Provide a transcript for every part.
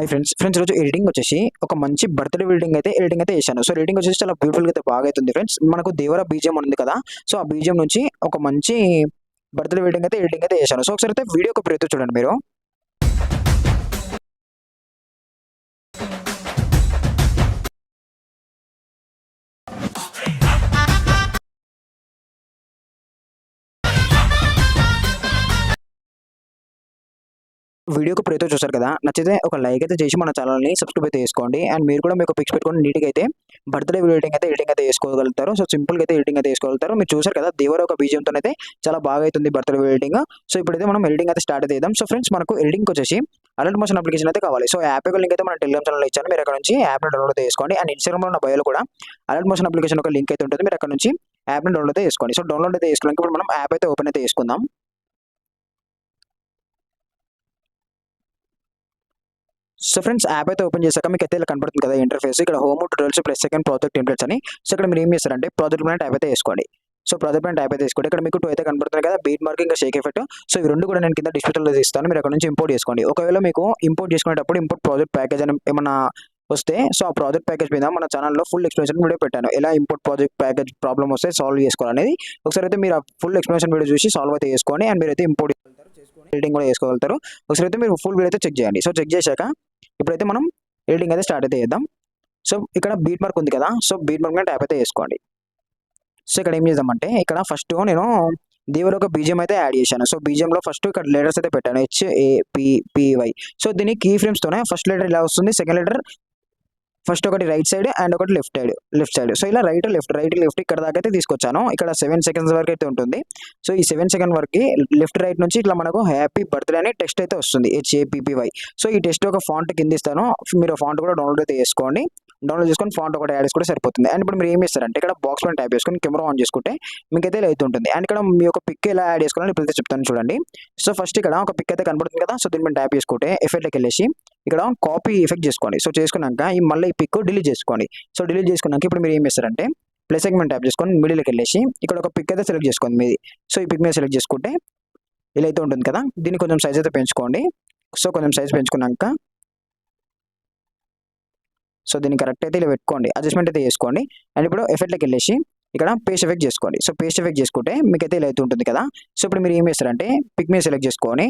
Hi friends రోజు editing వచ్చేసి ఒక మంచి బర్త్డే ఎడిటింగ్ అయితే చేశాను. సో ఎడిటింగ్ వచ్చేసి చాలా బ్యూటిఫుల్గా అయితే బాగా అవుతుంది ఫ్రెండ్స్. మనకు దేవర బీజియం ఉంది కదా, సో ఆ బీజియం నుంచి ఒక మంచి బర్త్డే ఎడిటింగ్ అయితే చేశాను. సో ఒకసారి అయితే వీడియో ఒక ప్రయత్నం చూడండి మీరు. వీడియోకి ప్రయత్నం చూసారు కదా, నచ్చితే ఒక లైక్ అయితే చేసి మన ఛానల్ని సబ్స్క్రైబ్ అయితే చేసుకోండి. అండ్ మీరు కూడా మీకు పిక్స్ పెట్టుకొని నీట్గా అయితే బర్త్డే ఎడిటింగ్ అయితే చేసుకోగలుగుతారు. సో సింపుల్గా అయితే ఎడిటింగ్ అయితే చేసుకోగలుగుతారు. మీరు చూసారు కదా, దేవర ఒక బీజియంతో అయితే చాలా బాగా అవుతుంది బర్త్డే ఎడిటింగ్. సో ఇప్పుడైతే మనం ఎడిటింగ్ అయితే స్టార్ట్ అయితే చేద్దాం. సో ఫ్రెండ్స్, మనకు ఎడిటింగ్ వచ్చేసి అలర్ట్ మోషన్ అప్లికేషన్ అయితే కావాలి. సో యాప్ యొక్క లింక్ అయితే మన టెలిగ్రామ్ ఛానల్లో ఇచ్చాను. మీరు అక్కడ నుంచి యాప్ని డౌన్లోడ్ అయితే చేసుకోండి. అండ్ ఇన్స్టాగ్రామ్లో ఉన్న బయోలో కూడా అలర్ట్ మోషన్ అప్లికేషన్ ఒక లింక్ అయితే ఉంటుంది. మీరు అక్కడ నుంచి యాప్ని డౌన్లోడ్ అయితే చేసుకోండి. సో డౌన్లోడ్ అయితే చేసుకోవడానికి ఇప్పుడు మనం యాప్ అయితే ఓపెన్ అయితే చేసుకుందాం. సో ఫ్రెండ్స్, యాప్ అయితే ఓపెన్ చేశాక మీకు అయితే ఇలా కనబడుతుంది కదా ఇంటర్ఫేస్. ఇక్కడ home tutorials plus second project templates అని. సో ఇక్కడ మీరు ఏం చేస్తారంటే ప్రాజెక్ట్ ప్లాన్ ట్యాబ్ అయితే వేసుకోండి. సో ప్రాజెక్ట్ ప్లాన్ ట్యాబ్ అయితే వేసుకోండి. ఇక్కడ మీకు 2 అయితే కనబడుతుంది కదా, బీట్ మార్క్ ఇంకా షేక్ ఎఫెక్ట్. సో ఇవి రెండు కూడా నేను కింద డిస్క్రిప్షన్లో ఇస్తాను. మీరు అక్కడ నుంచి ఇంపోర్ట్ చేసుకోండి. ఒకవేళ మీకు ఇంపోర్ట్ చేసుకునేటప్పుడు ఇంపోర్ట్ ప్రాజెక్ట్ ప్యాకేజ్ అని ఏమన్నా వస్తే, సో ఆ ప్రాజెక్ట్ ప్యాకేజ్ మీద మన ఛానల్లో ఫుల్ ఎక్స్ప్లెనేషన్ వీడియో పెట్టాను. ఎలా ఇంపోర్ట్ ప్రాజెక్ట్ ప్యాకేజ్ ప్రాబ్లమ్ వస్తే సాల్వ్ చేసుకోవాలనేది. ఒకసారి అయితే మీరు ఆ ఫుల్ ఎక్స్ప్లెనేషన్ వీడియో చూసి సాల్వ్ అయితే చేసుకోండి. అండ్ మీరైతే ఇంపోర్ట్ ఎడిటింగ్ కూడా చేసుకోగలుగుతారు. ఒకసారి అయితే మీరు ఫుల్ వీడియో అయితే చెక్ చేయండి. సో చెక్ చేశాక ఇప్పుడైతే మనం ఎడిటింగ్ అయితే స్టార్ట్ అయితే చేద్దాం. సో ఇక్కడ బీట్ మార్క్ ఉంది కదా, సో బీట్ మార్క్ ట్యాప్ అయితే వేసుకోండి. సో ఇక్కడ ఏం చేద్దామంటే, ఇక్కడ ఫస్ట్ నేను దేవర ఒక బీజియం అయితే యాడ్ చేశాను. సో బీజియంలో ఫస్ట్ ఇక్కడ లెటర్స్ అయితే పెట్టాను, HAPPY. సో దీని కీ ఫ్రేమ్స్తోనే ఫస్ట్ లెటర్ ఇలా వస్తుంది, సెకండ్ లెటర్ ఫస్ట్ ఒకటి రైట్ సైడ్ అండ్ ఒకటి లెఫ్ట్ సైడ్. సో ఇలా రైట్ లెఫ్ట్ ఇక్కడ దాకా అయితే తీసుకొచ్చాను. ఇక్కడ 7 seconds వరకు అయితే ఉంటుంది. సో ఈ 7 seconds వరకు లెఫ్ట్ రైట్ నుంచి ఇట్లా మనకు హ్యాపీ బర్త్డే అని టెక్స్ట్ అయితే వస్తుంది, HAPPY. సో ఈ టెక్స్ట్ ఒక ఫాంట్ కింద ఇస్తాను. మీరు ఫాంట్ కూడా డౌన్లోడ్ అయితే చేసుకోండి. డౌన్లోడ్ చేసుకొని ఫాంట్ ఒకటి యాడ్ చేసుకుంటే సరిపోతుంది. అండ్ ఇప్పుడు మీరు ఏం చేస్తారంటే, ఇక్కడ బాక్స్ పైన ట్యాప్ చేసుకొని కెమెరా ఆన్ చేసుకుంటే మీకైతే ఇలా అయితే ఉంటుంది. అండ్ ఇక్కడ మీ యొక్క పిక్ ఎలా యాడ్ చేసుకోవాలని ఇప్పుడైతే చెప్తాను చూడండి. సో ఫస్ట్ ఇక్కడ ఒక పిక్ అయితే కనబడుతుంది కదా, సో దీని మీద ట్యాప్ చేసుకుంటే ఎఫెక్ట్కి వెళ్ళేసి ఇక్కడ కాపీ ఎఫెక్ట్ చేసుకోండి. సో చేసుకున్నాక ఈ మళ్ళీ ఈ పిక్ డిలీట్ చేసుకోండి. సో డిలీట్ చేసుకున్నాక ఇప్పుడు మీరు ఏం చేస్తారంటే ప్లస్ సెగ్మెంట్ ట్యాప్ చేసుకొని మిడిల్కి వెళ్ళేసి ఇక్కడ ఒక పిక్ అయితే సెలెక్ట్ చేసుకోండి మీది. సో ఈ పిక్ మీద సెలెక్ట్ చేసుకుంటే ఇలా అయితే ఉంటుంది కదా, దీన్ని కొంచెం సైజ్ అయితే పెంచుకోండి. సో కొంచెం సైజ్ పెంచుకున్నాక సో దీన్ని కరెక్ట్ అయితే ఇలా పెట్టుకోండి, అడ్జస్ట్మెంట్ అయితే చేసుకోండి. అండ్ ఇప్పుడు ఎఫెక్ట్కి వెళ్ళేసి ఇక్కడ పేస్ట్ ఎఫెక్ట్ చేసుకోండి. సో పేస్ట్ ఎఫెక్ట్ చేసుకుంటే మీకు అయితే ఇలా అయితే ఉంటుంది కదా. సో ఇప్పుడు మీరు ఏం చేస్తారంటే పిక్ మీద సెలెక్ట్ చేసుకొని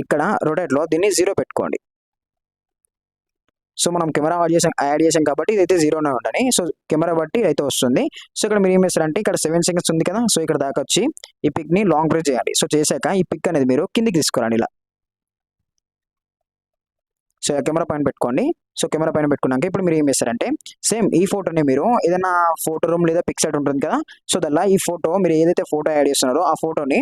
ఇక్కడ రొటేట్లో దీన్ని 0 పెట్టుకోండి. సో మనం కెమెరా యాడ్ చేసాం కాబట్టి ఇదైతే 0నే ఉండాలి. సో కెమెరా బట్టి అయితే వస్తుంది. సో ఇక్కడ మీరు ఏం చేస్తారంటే ఇక్కడ 7 seconds ఉంది కదా, సో ఇక్కడ దాకా వచ్చి ఈ పిక్ని లాంగ్ ప్రెస్ చేయాలి. సో చేశాక ఈ పిక్ అనేది మీరు కిందికి తీసుకురండి ఇలా. సో కెమెరా పైన పెట్టుకోండి. సో కెమెరా పైన పెట్టుకున్నాక ఇప్పుడు మీరు ఏం చేస్తారంటే సేమ్ ఈ ఫోటోని మీరు ఏదైనా ఫోటో రూమ్ లేదా పిక్సెట్ ఉంటుంది కదా, సో దల్లా ఈ ఫోటో మీరు ఏదైతే ఫోటో యాడ్ చేస్తున్నారో ఆ ఫోటోని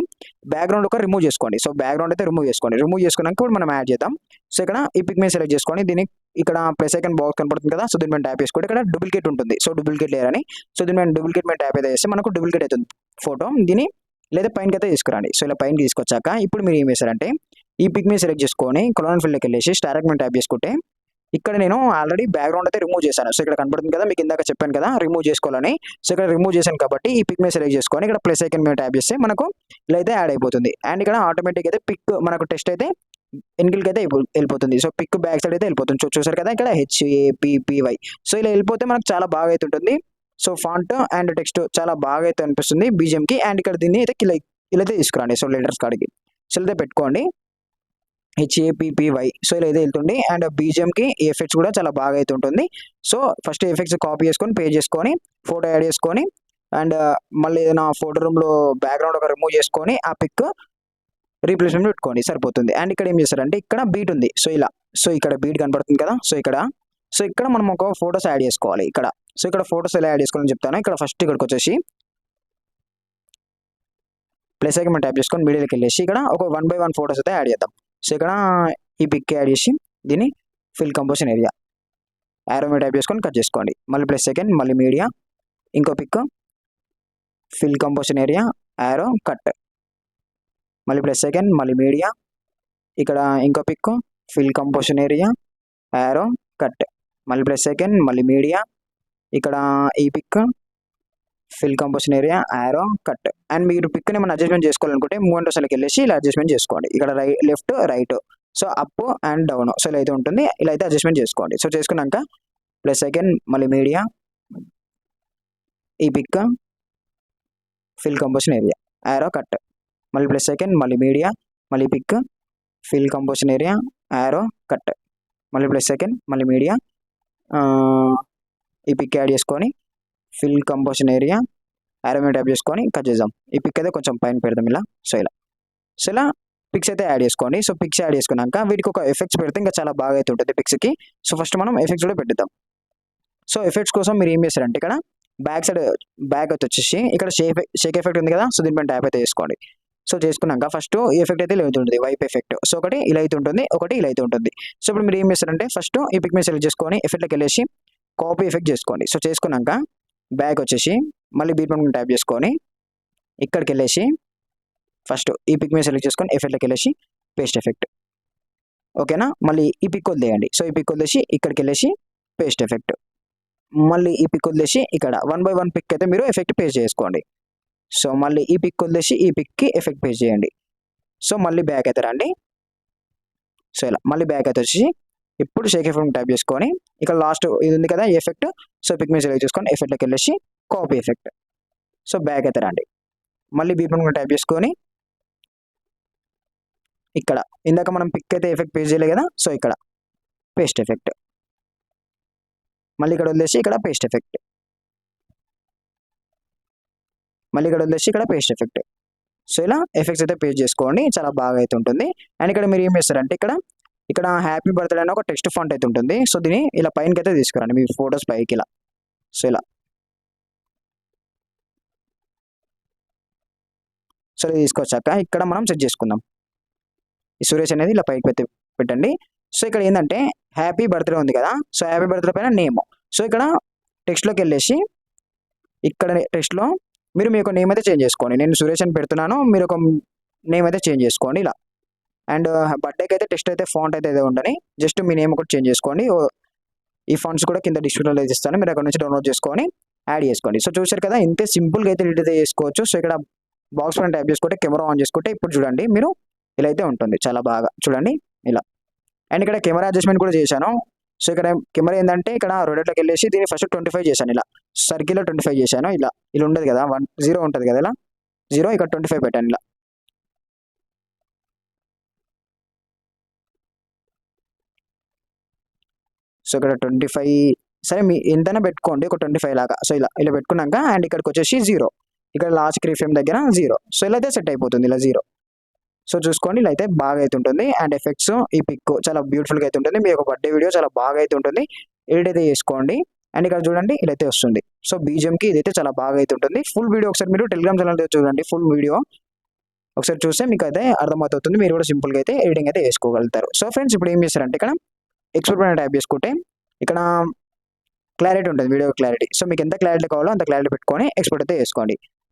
బ్యాక్గ్రౌండ్ ఒక రిమూవ్ చేసుకోండి. సో బ్యాక్గ్రౌండ్ అయితే రిమూవ్ చేసుకున్నాక ఇప్పుడు మనం యాడ్ చేద్దాం. సో ఇక్కడ ఈ పిక్ మీద సెలెక్ట్ చేసుకొని దీన్ని ఇక్కడ ప్లస్ ఐకాన్ బాక్స్ కనపడుతుంది కదా, సో దీని మీద ట్యాప్ చేసుకుంటే ఇక్కడ డూప్లికేట్ ఉంటుంది. సో డూప్లికేట్ లేయర్ అని, సో దీని మీద డూప్లికేట్ మీద ట్యాప్ అయితే చేస్తే మనకు డూప్లికేట్ అవుతుంది ఫోటో. దీన్ని లేదా పైనకి అయితే తీసుకురండి. సో ఇలా పైన తీసుకొచ్చాక ఇప్పుడు మీరు ఏం చేస్తారంటే ఈ పిక్ మీద సెలెక్ట్ చేసుకొని కొలన్ ఫీల్డ్కి వెళ్ళేసి స్టారక్ మీద ట్యాప్ చేసుకుంటే ఇక్కడ నేను ఆల్రెడీ బ్యాక్గ్రౌండ్ అయితే రిమూవ్ చేశాను. సో ఇక్కడ కనబడుతుంది కదా, మీకు ఇందాక చెప్పాను కదా రిమూవ్ చేసుకోవాలని. సో ఇక్కడ రిమూవ్ చేశాను కాబట్టి ఈ పిక్ మీద సెలెక్ట్ చేసుకొని ఇక్కడ ప్లస్ ఐకాన్ మీద ట్యాప్ చేస్తే మనకు ఇలా అయితే యాడ్ అయిపోతుంది. అండ్ ఇక్కడ ఆటోమేటిక్ అయితే పిక్ మనకు టెక్స్ట్ అయితే ఎన్కిల్కి అయితే వెళ్ళిపోతుంది. సో పిక్ బ్యాక్ సైడ్ అయితే వెళ్ళిపోతుంది. చూసారు కదా ఇక్కడ HAPPY. సో ఇలా వెళ్ళిపోతే మనకు చాలా బాగా అయితే ఉంటుంది. సో ఫాంట్ అండ్ టెక్స్ట్ చాలా బాగా అయితే అనిపిస్తుంది బీజిఎంకి. అండ్ ఇక్కడ దీన్ని అయితే ఇలా అయితే తీసుకురండి. సో లెటర్స్ కాడికి సో అయితే పెట్టుకోండి HAPPY. సో ఇలా అయితే వెళ్తుంది. అండ్ బీజిఎంకి ఎఫెక్ట్స్ కూడా చాలా బాగా అయితే ఉంటుంది. సో ఫస్ట్ ఎఫెక్ట్స్ కాపీ చేసుకొని పే చేసుకొని ఫోటో యాడ్ చేసుకొని అండ్ మళ్ళీ ఏదైనా ఫోటో రూమ్లో బ్యాక్గ్రౌండ్ ఒక రిమూవ్ చేసుకొని ఆ పిక్ రీప్లేస్మెంట్ పెట్టుకోండి, సరిపోతుంది. అండ్ ఇక్కడ ఏం చేస్తారంటే ఇక్కడ బీట్ ఉంది. సో ఇలా సో ఇక్కడ బీట్ కనబడుతుంది కదా, సో ఇక్కడ మనం ఒక ఫోటోస్ యాడ్ చేసుకోవాలి ఇక్కడ. సో ఇక్కడ ఫోటోస్ ఎలా యాడ్ చేసుకోవాలని చెప్తాను. ఇక్కడ ఫస్ట్ ఇక్కడికి వచ్చేసి ప్లస్ ఐకాన్ ట్యాప్ చేసుకొని మీడియాకి వెళ్ళేసి ఇక్కడ ఒక 1 by 1 ఫోటోస్ అయితే యాడ్ చేద్దాం. సో ఇక్కడ ఈ పిక్ యాడ్ చేసి దీన్ని ఫిల్ కంపోజిషన్ ఏరియా యారో మీద టైప్ చేసుకొని కట్ చేసుకోండి. మళ్ళీ ప్లస్ సెకండ్ మళ్ళీ మీడియా ఇంకో pic fill composition area arrow cut, మళ్ళీ ప్లస్ సెకండ్ మళ్ళీ మీడియా ఇక్కడ ఇంకో pic fill composition area arrow cut, మళ్ళీ ప్లస్ సెకండ్ మళ్ళీ మీడియా ఇక్కడ ఈ pic fill composition area arrow cut. And మీరు పిక్ని మనం అడ్జస్ట్మెంట్ చేసుకోవాలనుకుంటే మూవ్ అండ్ సెలెక్ట్ వెళ్ళేసి ఇలా అడ్జస్ట్మెంట్ చేసుకోండి. ఇక్కడ left right so up and down, so ఇలా అయితే ఉంటుంది. ఇలా అయితే అడ్జస్ట్మెంట్ చేసుకోండి. సో చేసుకున్నాక ప్లస్ సెకండ్ మళ్ళీ మీడియా, ఈ pic, fill composition area, arrow cut, మళ్ళీ ప్లస్ సెకండ్ మళ్ళీ మీడియా, మళ్ళీ pic, fill composition area, arrow cut, మళ్ళీ ప్లస్ సెకండ్ మళ్ళీ మీడియా, ఈ పిక్ యాడ్ చేసుకొని ఫిల్ కంపోజిషన్ ఏరియా, యారో మీద ట్యాప్ చేసుకొని కట్ చేద్దాం. ఈ పిక్ అయితే కొంచెం పైన పెడదాం ఇలా. సో ఇలా పిక్స్ అయితే యాడ్ చేసుకోండి. సో పిక్స్ యాడ్ చేసుకున్నాక వీటికి ఒక ఎఫెక్ట్స్ పెడితే ఇంకా చాలా బాగా అయితే ఉంటుంది పిక్స్కి. సో ఫస్ట్ మనం ఎఫెక్ట్స్ కూడా పెట్టిద్దాం. సో ఎఫెక్ట్స్ కోసం మీరు ఏం చేస్తారంటే ఇక్కడ బ్యాక్ సైడ్ బ్యాక్ అయితే వచ్చేసి ఇక్కడ షేక్ ఎఫెక్ట్ ఉంది కదా, సో దీనిపైన ట్యాప్ అయితే చేసుకోండి. సో చేసుకున్నాక ఫస్ట్ ఈ ఎఫెక్ట్ అయితే ఇలా ఉంటుంది, వైప్ ఎఫెక్ట్. సో ఒకటి ఇలా అయితే ఉంటుంది, ఒకటి ఇలా అయితే ఉంటుంది. సో ఇప్పుడు మీరు ఏం చేస్తారంటే ఫస్ట్ ఈ పిక్ మీద సెలెక్ట్ చేసుకొని ఎఫెక్ట్లోకి వెళ్ళేసి కాపీ ఎఫెక్ట్ చేసుకోండి. సో చేసుకున్నాక బ్యాక్ వచ్చేసి మళ్ళీ బీట్ మీద ట్యాప్ చేసుకొని ఇక్కడికి వెళ్ళేసి ఫస్ట్ ఈ పిక్ మీద సెలెక్ట్ చేసుకొని ఎఫెక్ట్లోకి వెళ్ళేసి పేస్ట్ ఎఫెక్ట్. ఓకేనా, మళ్ళీ ఈ పిక్ వదిలేయండి. సో ఈ పిక్ వదిలేసి ఇక్కడికి వెళ్ళేసి పేస్ట్ ఎఫెక్ట్. మళ్ళీ ఈ పిక్ వదిలేసి ఇక్కడ 1 by 1 పిక్ అయితే మీరు ఎఫెక్ట్ పేస్ట్ చేసుకోండి. సో మళ్ళీ ఈ పిక్ వదిలేసి ఈ పిక్కి ఎఫెక్ట్ పేస్ట్ చేయండి. సో మళ్ళీ బ్యాక్ అయితే రండి. సో ఇలా మళ్ళీ బ్యాక్ అయితే వచ్చి ఇప్పుడు షేక్ ఎఫెక్ట్ ట్యాప్ చేసుకొని ఇక్కడ లాస్ట్ ఇది ఉంది కదా ఈ ఎఫెక్ట్. సో పిక్ మీద సెలెక్ట్ చేసుకొని ఎఫెక్ట్లోకి వెళ్ళేసి కాపీ ఎఫెక్ట్. సో బ్యాక్ అయితే రండి. మళ్ళీ బీట్ మీద ట్యాప్ చేసుకొని ఇక్కడ ఇందాక మనం పిక్ అయితే ఎఫెక్ట్ పేస్ట్ చేయలేదు కదా, సో ఇక్కడ పేస్ట్ ఎఫెక్ట్. మళ్ళీ ఇక్కడ వదిలేసి ఇక్కడ పేస్ట్ ఎఫెక్ట్. మళ్ళీ ఇక్కడ వదిలేసి ఇక్కడ పేస్ట్ ఎఫెక్ట్. సో ఇలా ఎఫెక్ట్స్ అయితే పేస్ట్ చేసుకోండి, చాలా బాగా అయితే ఉంటుంది. అండ్ ఇక్కడ మీరు ఏం చేస్తారంటే ఇక్కడ హ్యాపీ బర్త్డే అని ఒక టెక్స్ట్ ఫాంట్ అయితే ఉంటుంది. సో దీన్ని ఇలా పైనకి అయితే తీసుకురండి మీ ఫొటోస్ పైకి ఇలా. సో ఇలా సో ఇది తీసుకొచ్చాక ఇక్కడ మనం సెట్ చేసుకుందాం. ఈ సురేష్ అనేది ఇలా పైకి పెట్టండి. సో ఇక్కడ ఏంటంటే హ్యాపీ బర్త్డే ఉంది కదా, సో హ్యాపీ బర్త్డే పైన నేమ్. సో ఇక్కడ టెక్స్ట్లోకి వెళ్ళేసి ఇక్కడ టెక్స్ట్లో మీరు మీ యొక్క నేమ్ అయితే చేంజ్ చేసుకోండి. నేను సురేష్ అని పెడుతున్నాను, మీరు ఒక నేమ్ అయితే చేంజ్ చేసుకోండి ఇలా. అండ్ బర్త్డేకి అయితే టెక్స్ట్ అయితే ఫాంట్ అయితే ఉండని, జస్ట్ మీ నేమ్ ఒకటి చేంజ్ చేసుకోండి. ఈ ఫాంట్స్ కూడా కింద డిస్క్రిప్షన్లో ఇస్తాను, మీరు అక్కడ నుంచి డౌన్లోడ్ చేసుకొని యాడ్ చేసుకోండి. సో చూసారు కదా, ఇంతే సింపుల్గా అయితే ఎడిట్ అయితే చేసుకోవచ్చు. సో ఇక్కడ బాక్స్ పైన ట్యాప్ చేసుకుంటే కెమెరా ఆన్ చేసుకుంటే ఇప్పుడు చూడండి మీరు ఇలా అయితే ఉంటుంది, చాలా బాగా చూడండి ఇలా. అండ్ ఇక్కడ కెమెరా అడ్జస్ట్మెంట్ కూడా చేశాను. సో ఇక్కడ కెమెరా ఏంటంటే ఇక్కడ రొటేట్లోకి వెళ్ళేసి దీన్ని ఫస్ట్ 25 చేశాను ఇలా, సర్కిల్లో 25 చేశాను ఇలా. ఇలా ఉండదు కదా 0 ఉంటుంది కదా ఇలా 0, ఇక్కడ 25 పెట్టాను ఇలా. సో ఇక్కడ 25 సరే మీ ఎంతైనా పెట్టుకోండి, ఒక 25 లాగా. సో ఇలా ఇలా పెట్టుకున్నాక అండ్ ఇక్కడికి వచ్చేసి 0, ఇక్కడ లాస్ట్ క్రీ ఫ్రేమ్ దగ్గర 0. సో ఇలా అయితే సెట్ అయిపోతుంది ఇలా 0. సో చూసుకోండి ఇలా అయితే బాగా అయితే ఉంటుంది. అండ్ ఎఫెక్ట్స్ ఈ పిక్ చాలా బ్యూటిఫుల్గా అయితే ఉంటుంది. మీ యొక్క బర్త్డే వీడియో చాలా బాగా అయితే ఉంటుంది, ఎడిట్ అయితే చేసుకోండి. అండ్ ఇక్కడ చూడండి ఇలా అయితే వస్తుంది. సో బీజిఎంకి ఇదైతే చాలా బాగా అయితే ఉంటుంది. ఫుల్ వీడియో ఒకసారి మీరు టెలిగ్రామ్ ఛానల్ అయితే చూడండి, ఫుల్ వీడియో ఒకసారి చూస్తే మీకు అయితే అర్థమవుతుంది. మీరు కూడా సింపుల్గా అయితే ఎడిటింగ్ అయితే వేసుకోగలుగుతారు. సో ఫ్రెండ్స్ ఇప్పుడు ఏం చేస్తారంటే ఇక్కడ ఎక్స్పోర్ట్ పైన ట్యాప్ చేసుకుంటే ఇక్కడ క్లారిటీ ఉంటుంది, వీడియో క్లారిటీ. సో మీకు ఎంత క్లారిటీ కావాలో అంత క్లారిటీ పెట్టుకొని ఎక్స్పోర్ట్ అయితే వేసుకోండి.